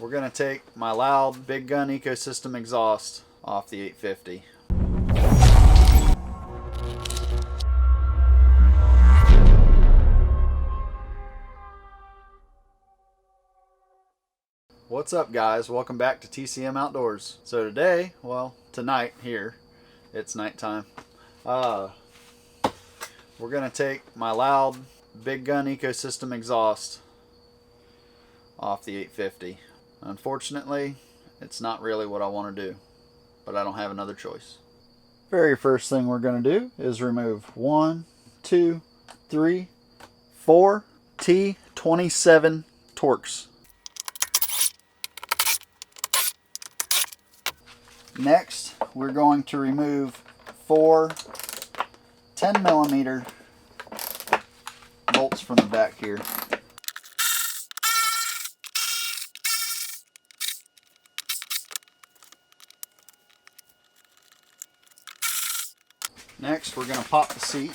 We're going to take my loud big gun ecosystem exhaust off the 850. What's up guys, welcome back to TCM Outdoors. So today, well tonight here, it's nighttime, we're going to take my loud big gun ecosystem exhaust off the 850. Unfortunately, it's not really what I want to do, but I don't have another choice. Very first thing we're going to do is remove 1, 2, 3, 4 T27 Torx. Next, we're going to remove 4 10mm bolts from the back here. Next, we're going to pop the seat.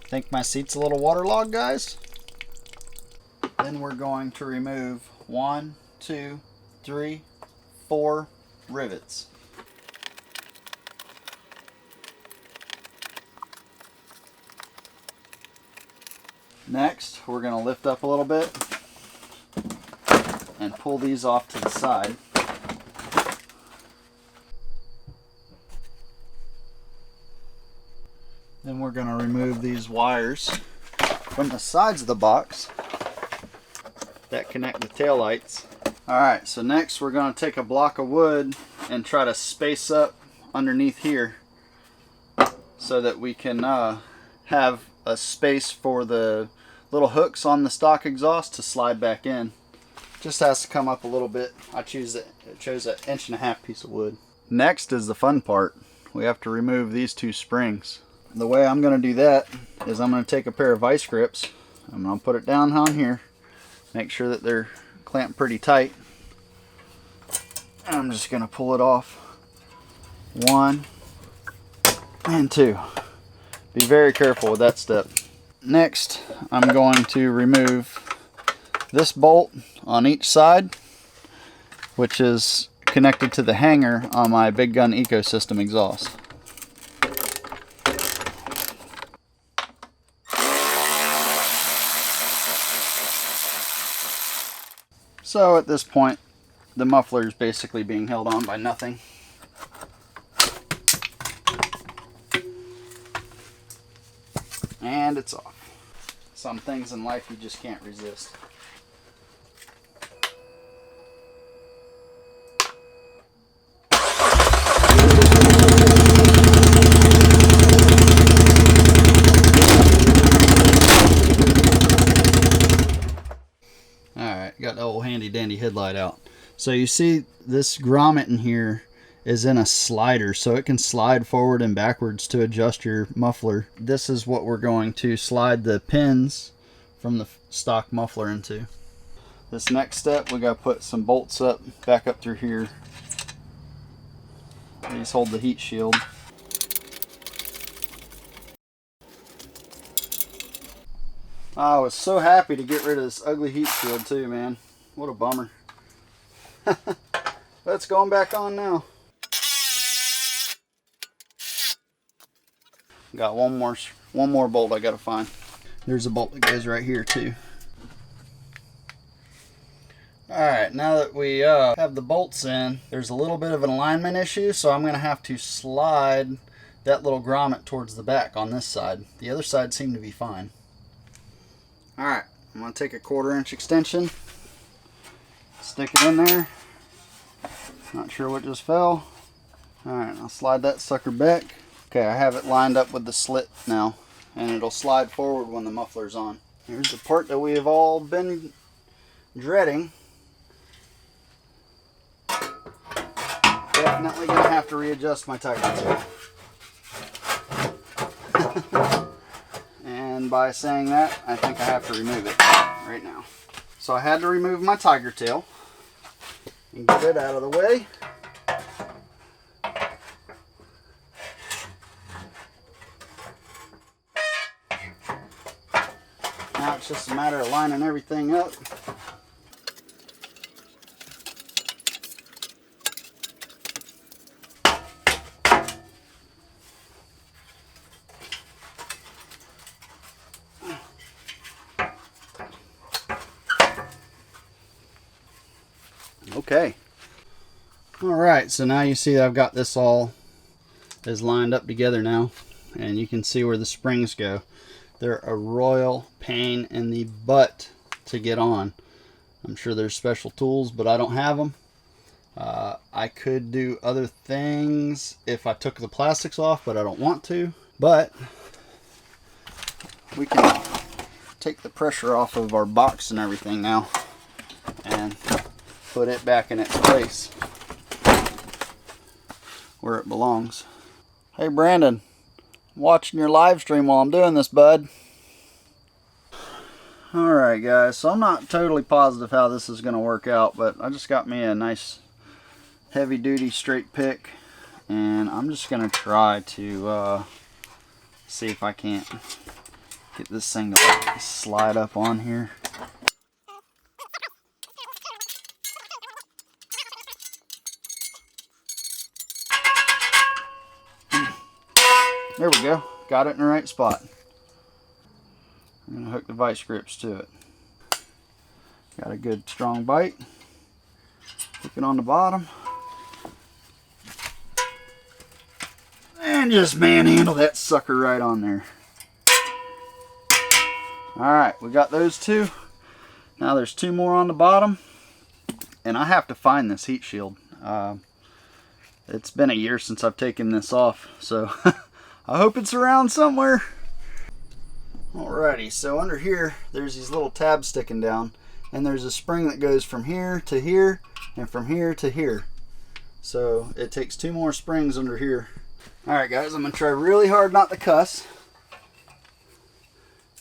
Think my seat's a little waterlogged, guys? Then we're going to remove 1, 2, 3, 4 rivets. Next, we're going to lift up a little bit and pull these off to the side. Then we're going to remove these wires from the sides of the box that connect the tail lights. Alright, so next we're going to take a block of wood and try to space up underneath here so that we can have a space for the little hooks on the stock exhaust to slide back in. Just has to come up a little bit. I chose an 1.5-inch piece of wood. Next is the fun part. We have to remove these 2 springs. The way I'm going to do that is I'm going to take a pair of vice grips. I'm going to put it down on here. Make sure that they're clamped pretty tight. And I'm just going to pull it off. 1 and 2. Be very careful with that step. Next, I'm going to remove this bolt on each side, which is connected to the hanger on my big gun ecosystem exhaust. So at this point, the muffler is basically being held on by nothing. And it's off. Some things in life you just can't resist. Alright, got the old handy dandy headlight out. So you see this grommet in here is in a slider, so it can slide forward and backwards to adjust your muffler. This is what we're going to slide the pins from the stock muffler into. This next step, we got to put some bolts back up through here. These hold the heat shield. I was so happy to get rid of this ugly heat shield too, man. What a bummer. But it's going back on now. Got one more bolt I gotta find. There's a bolt that goes right here too. Alright, now that we have the bolts in, there's a little bit of an alignment issue, so I'm gonna have to slide that little grommet towards the back on this side. The other side seemed to be fine. Alright, I'm gonna take a 1/4-inch extension, stick it in there. Not sure what just fell. Alright, I'll slide that sucker back. Okay, I have it lined up with the slit now, and it'll slide forward when the muffler's on. Here's the part that we have all been dreading. Definitely gonna have to readjust my tiger tail. And by saying that, I think I have to remove it right now. So I had to remove my tiger tail and get it out of the way. Now it's just a matter of lining everything up. Okay. Alright, so now you see that I've got this all is lined up together now, and you can see where the springs go. They're a royal pain in the butt to get on. I'm sure there's special tools, but I don't have them. I could do other things if I took the plastics off, but I don't want to. But we can take the pressure off of our box and everything now and put it back in its place where it belongs. Hey Brandon, I'm watching your live stream while I'm doing this, bud. Alright guys, so I'm not totally positive how this is going to work out, but I just got me a nice heavy duty straight pick, and I'm just going to try to see if I can't get this thing to like slide up on here. There we go. Got it in the right spot. I'm going to hook the vice grips to it. Got a good strong bite. Hook it on the bottom. And just manhandle that sucker right on there. Alright, we got those two. Now there's two more on the bottom. And I have to find this heat shield. It's been a year since I've taken this off, so I hope it's around somewhere. Alrighty, so under here there's these little tabs sticking down, and there's a spring that goes from here to here and from here to here. So it takes two more springs under here. Alright guys, I'm going to try really hard not to cuss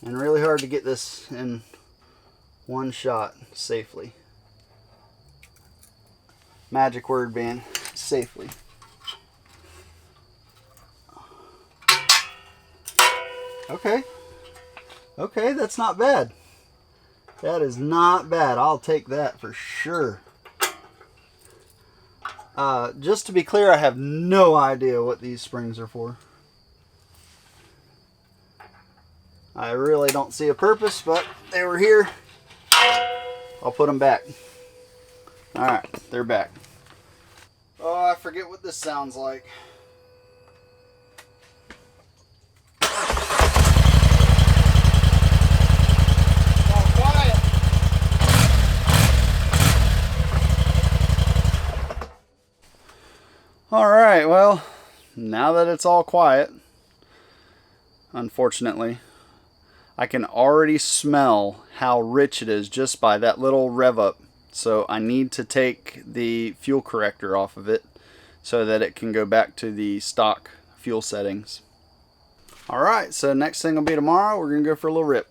and really hard to get this in one shot safely. Magic word being safely. Okay. Okay, that's not bad. That is not bad. I'll take that for sure. Just to be clear, I have no idea what these springs are for. I really don't see a purpose, but they were here. I'll put them back. Alright, they're back. Oh, I forget what this sounds like. Alright, well, now that it's all quiet, unfortunately, I can already smell how rich it is just by that little rev up. So I need to take the fuel corrector off of it so that it can go back to the stock fuel settings. Alright, so next thing will be tomorrow. We're going to go for a little rip.